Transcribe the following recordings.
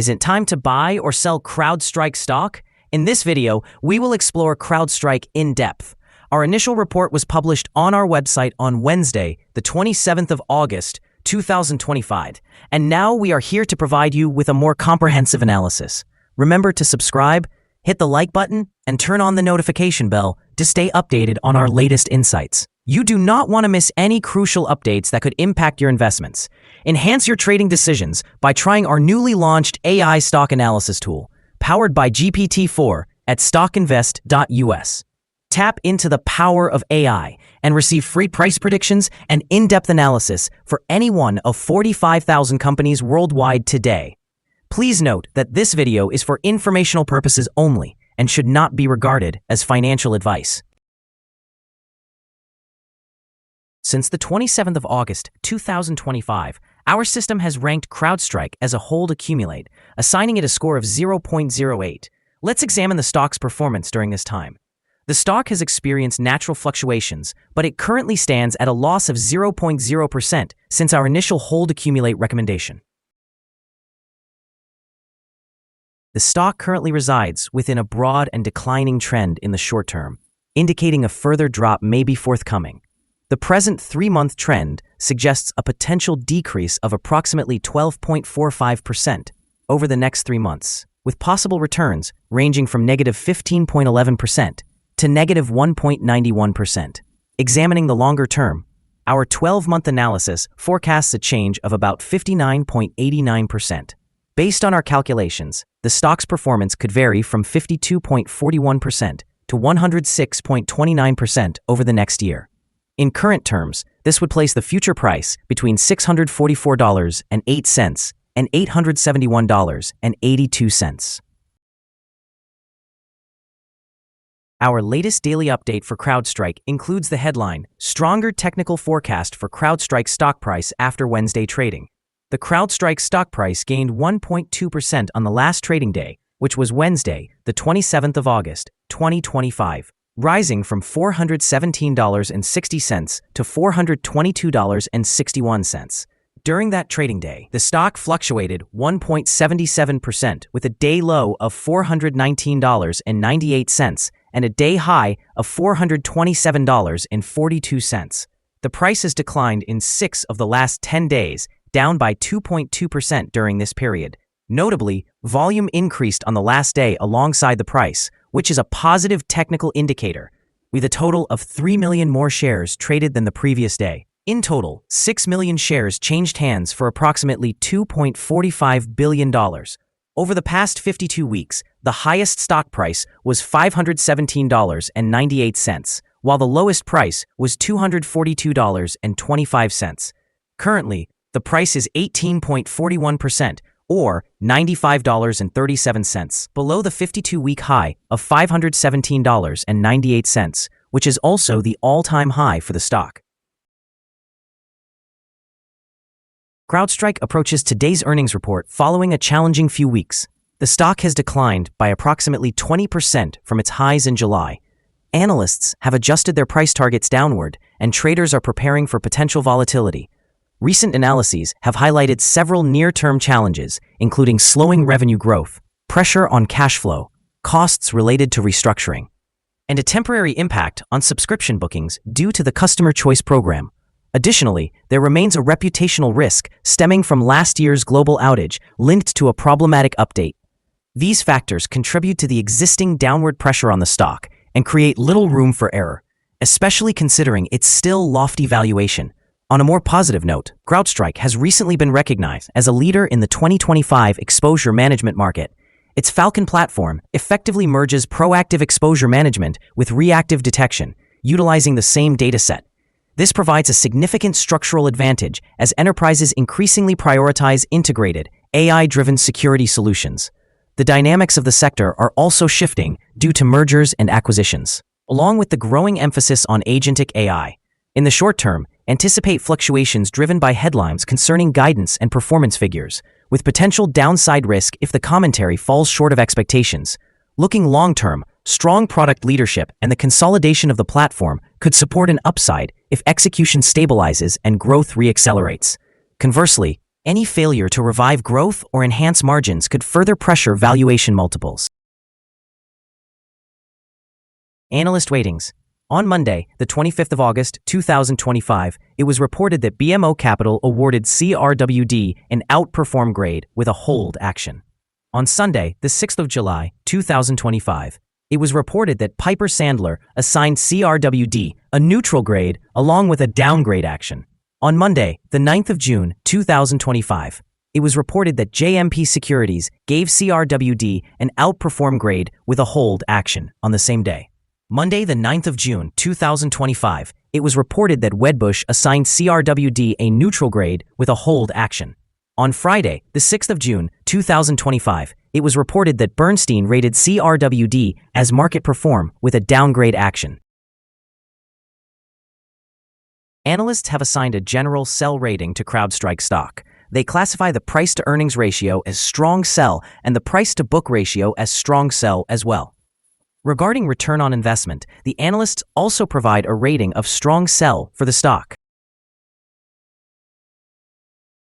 Is it time to buy or sell CrowdStrike stock? In this video, we will explore CrowdStrike in depth. Our initial report was published on our website on Wednesday, the 27th of August, 2025, and now we are here to provide you with a more comprehensive analysis. Remember to subscribe, hit the like button, and turn on the notification bell to stay updated on our latest insights. You do not want to miss any crucial updates that could impact your investments. Enhance your trading decisions by trying our newly launched AI stock analysis tool, powered by GPT-4 at StockInvest.us. Tap into the power of AI and receive free price predictions and in-depth analysis for any one of 45,000 companies worldwide today. Please note that this video is for informational purposes only and should not be regarded as financial advice. Since the 27th of August, 2025, our system has ranked CrowdStrike as a hold accumulate, assigning it a score of 0.08. Let's examine the stock's performance during this time. The stock has experienced natural fluctuations, but it currently stands at a loss of 0.0% since our initial hold accumulate recommendation. The stock currently resides within a broad and declining trend in the short term, indicating a further drop may be forthcoming. The present 3-month trend suggests a potential decrease of approximately 12.45% over the next 3 months, with possible returns ranging from negative 15.11% to negative 1.91%. Examining the longer term, our 12-month analysis forecasts a change of about 59.89%. Based on our calculations, the stock's performance could vary from 52.41% to 106.29% over the next year. In current terms, this would place the future price between $644.08 and $871.82. Our latest daily update for CrowdStrike includes the headline, Stronger Technical Forecast for CrowdStrike Stock Price After Wednesday Trading. The CrowdStrike stock price gained 1.2% on the last trading day, which was Wednesday, the 27th of August, 2025. Rising from $417.60 to $422.61. During that trading day, the stock fluctuated 1.77% with a day low of $419.98 and a day high of $427.42. The price has declined in 6 of the last 10 days, down by 2.2% during this period. Notably, volume increased on the last day alongside the price, which is a positive technical indicator, with a total of 3 million more shares traded than the previous day. In total, 6 million shares changed hands for approximately $2.45 billion. Over the past 52 weeks, the highest stock price was $517.98, while the lowest price was $242.25. Currently, the price is 18.41%, or $95.37, below the 52-week high of $517.98, which is also the all-time high for the stock. CrowdStrike approaches today's earnings report following a challenging few weeks. The stock has declined by approximately 20% from its highs in July. Analysts have adjusted their price targets downward, and traders are preparing for potential volatility. Recent analyses have highlighted several near-term challenges, including slowing revenue growth, pressure on cash flow, costs related to restructuring, and a temporary impact on subscription bookings due to the Customer Choice Program. Additionally, there remains a reputational risk stemming from last year's global outage linked to a problematic update. These factors contribute to the existing downward pressure on the stock and create little room for error, especially considering its still lofty valuation. On a more positive note, CrowdStrike has recently been recognized as a leader in the 2025 exposure management market. Its Falcon platform effectively merges proactive exposure management with reactive detection, utilizing the same dataset. This provides a significant structural advantage as enterprises increasingly prioritize integrated, AI-driven security solutions. The dynamics of the sector are also shifting due to mergers and acquisitions, along with the growing emphasis on agentic AI. In the short term, anticipate fluctuations driven by headlines concerning guidance and performance figures, with potential downside risk if the commentary falls short of expectations. Looking long-term, strong product leadership and the consolidation of the platform could support an upside if execution stabilizes and growth reaccelerates. Conversely, Any failure to revive growth or enhance margins could further pressure valuation multiples. Analyst ratings. On Monday, the 25th of August, 2025, it was reported that BMO Capital awarded CRWD an outperform grade with a hold action. On Sunday, the 6th of July, 2025, it was reported that Piper Sandler assigned CRWD a neutral grade along with a downgrade action. On Monday, the 9th of June, 2025, it was reported that JMP Securities gave CRWD an outperform grade with a hold action on the same day. Monday, the 9th of June, 2025, it was reported that Wedbush assigned CRWD a neutral grade with a hold action. On Friday, the 6th of June, 2025, it was reported that Bernstein rated CRWD as market perform with a downgrade action. Analysts have assigned a general sell rating to CrowdStrike stock. They classify the price-to-earnings ratio as strong sell and the price-to-book ratio as strong sell as well. Regarding return on investment, the analysts also provide a rating of strong sell for the stock.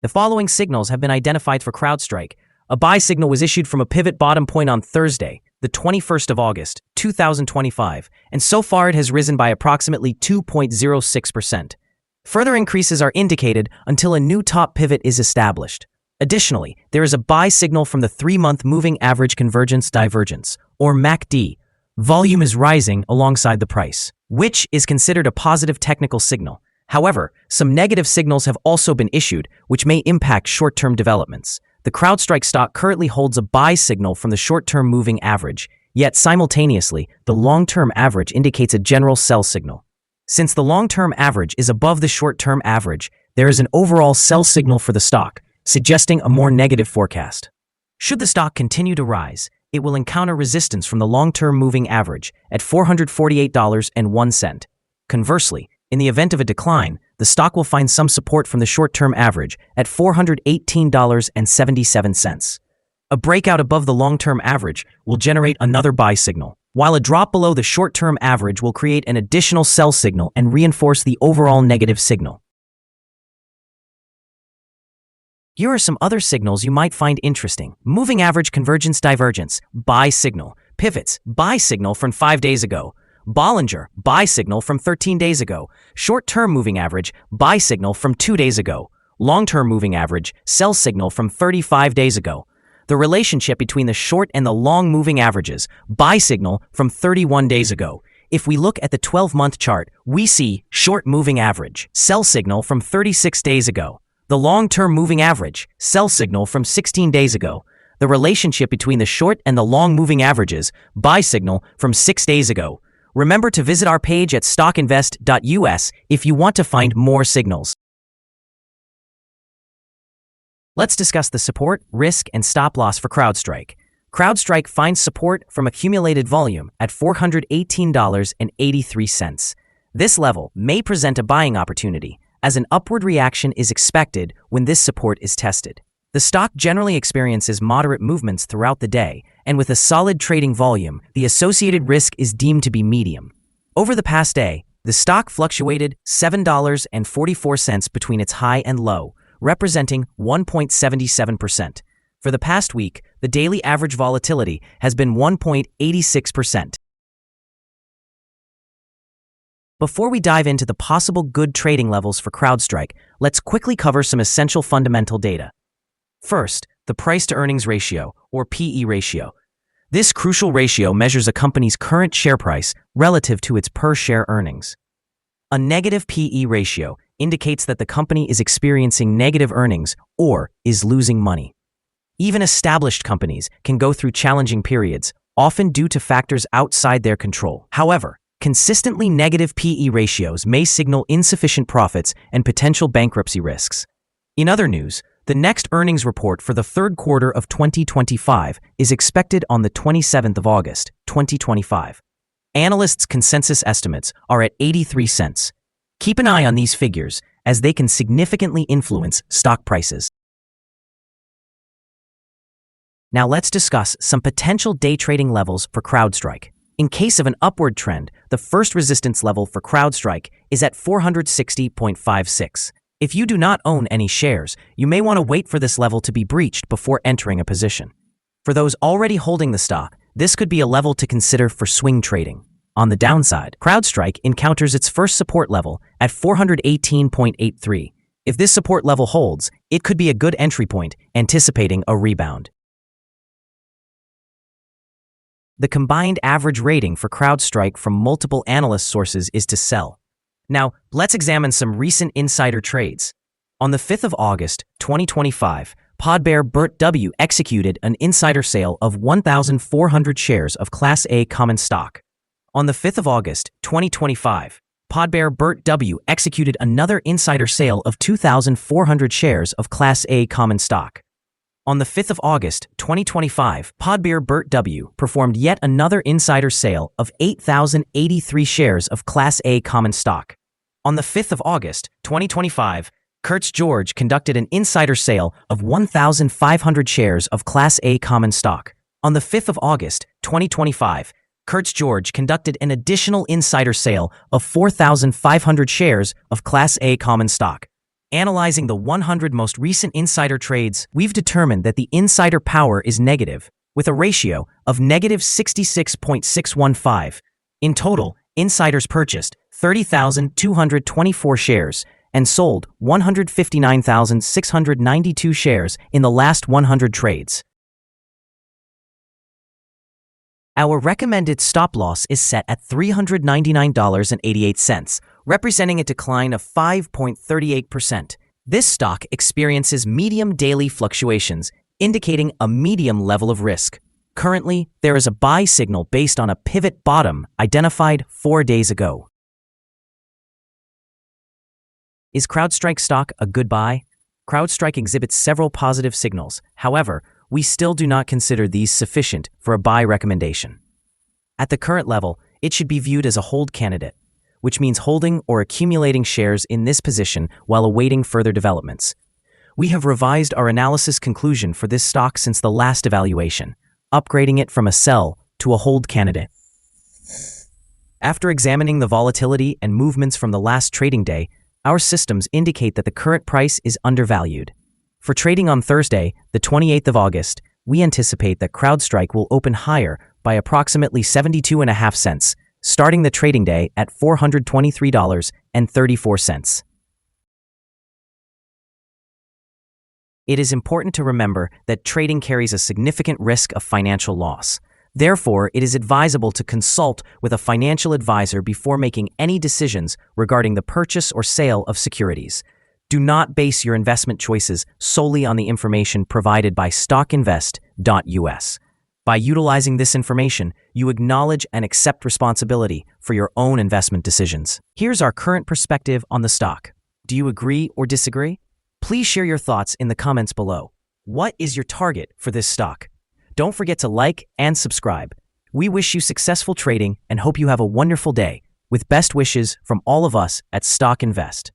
The following signals have been identified for CrowdStrike. A buy signal was issued from a pivot bottom point on Thursday, the 21st of August, 2025, and so far it has risen by approximately 2.06%. Further increases are indicated until a new top pivot is established. Additionally, there is a buy signal from the 3-month moving average convergence divergence, or MACD. Volume is rising alongside the price, which is considered a positive technical signal. However, some negative signals have also been issued, which may impact short-term developments. The CrowdStrike stock currently holds a buy signal from the short-term moving average, yet simultaneously, the long-term average indicates a general sell signal. Since the long-term average is above the short-term average, there is an overall sell signal for the stock, suggesting a more negative forecast. Should the stock continue to rise, it will encounter resistance from the long-term moving average at $448.01. Conversely, in the event of a decline, the stock will find some support from the short-term average at $418.77. A breakout above the long-term average will generate another buy signal, while a drop below the short-term average will create an additional sell signal and reinforce the overall negative signal. Here are some other signals you might find interesting. Moving average convergence divergence, buy signal. Pivots, buy signal from 5 days ago. Bollinger, buy signal from 13 days ago. Short-term moving average, buy signal from 2 days ago. Long-term moving average, sell signal from 35 days ago. The relationship between the short and the long moving averages, buy signal from 31 days ago. If we look at the 12-month chart, we see short moving average, sell signal from 36 days ago. The long-term moving average, sell signal from 16 days ago. The relationship between the short and the long moving averages, buy signal from 6 days ago. Remember to visit our page at StockInvest.us if you want to find more signals. Let's discuss the support, risk, and stop loss for CrowdStrike. CrowdStrike finds support from accumulated volume at $418.83. This level may present a buying opportunity, as an upward reaction is expected when this support is tested. The stock generally experiences moderate movements throughout the day, and with a solid trading volume, the associated risk is deemed to be medium. Over the past day, the stock fluctuated $7.44 between its high and low, representing 1.77%. For the past week, the daily average volatility has been 1.86%. Before we dive into the possible good trading levels for CrowdStrike, let's quickly cover some essential fundamental data. First, the price-to-earnings ratio, or PE ratio. This crucial ratio measures a company's current share price relative to its per-share earnings. A negative PE ratio indicates that the company is experiencing negative earnings or is losing money. Even established companies can go through challenging periods, often due to factors outside their control. However, consistently negative PE ratios may signal insufficient profits and potential bankruptcy risks. In other news, the next earnings report for the third quarter of 2025 is expected on the 27th of August, 2025. Analysts' consensus estimates are at 83 cents. Keep an eye on these figures, as they can significantly influence stock prices. Now let's discuss some potential day trading levels for CrowdStrike. In case of an upward trend, the first resistance level for CrowdStrike is at 460.56. If you do not own any shares, you may want to wait for this level to be breached before entering a position. For those already holding the stock, this could be a level to consider for swing trading. On the downside, CrowdStrike encounters its first support level at 418.83. If this support level holds, it could be a good entry point, anticipating a rebound. The combined average rating for CrowdStrike from multiple analyst sources is to sell. Now, let's examine some recent insider trades. On the 5th of August, 2025, Podbear Bert W. executed an insider sale of 1,400 shares of Class A common stock. On the 5th of August, 2025, Podbear Bert W. executed another insider sale of 2,400 shares of Class A common stock. On the 5th of August, 2025, Podbear Bert W. performed yet another insider sale of 8,083 shares of Class A common stock. On the 5th of August, 2025, Kurtz George conducted an insider sale of 1,500 shares of Class A common stock. On the 5th of August, 2025, Kurtz George conducted an additional insider sale of 4,500 shares of Class A common stock. Analyzing the 100 most recent insider trades, we've determined that the insider power is negative, with a ratio of negative 66.615. In total, insiders purchased 30,224 shares and sold 159,692 shares in the last 100 trades. Our recommended stop loss is set at $399.88, representing a decline of 5.38%. This stock experiences medium daily fluctuations, indicating a medium level of risk. Currently, there is a buy signal based on a pivot bottom identified 4 days ago. Is CrowdStrike stock a good buy? CrowdStrike exhibits several positive signals. However, we still do not consider these sufficient for a buy recommendation. At the current level, it should be viewed as a hold candidate, which means holding or accumulating shares in this position while awaiting further developments. We have revised our analysis conclusion for this stock since the last evaluation, upgrading it from a sell to a hold candidate. After examining the volatility and movements from the last trading day, our systems indicate that the current price is undervalued. For trading on Thursday, the 28th of August, we anticipate that CrowdStrike will open higher by approximately 72.5 cents, starting the trading day at $423.34. It is important to remember that trading carries a significant risk of financial loss. Therefore, it is advisable to consult with a financial advisor before making any decisions regarding the purchase or sale of securities. Do not base your investment choices solely on the information provided by StockInvest.us. By utilizing this information, you acknowledge and accept responsibility for your own investment decisions. Here's our current perspective on the stock. Do you agree or disagree? Please share your thoughts in the comments below. What is your target for this stock? Don't forget to like and subscribe. We wish you successful trading and hope you have a wonderful day. With best wishes from all of us at Stock Invest.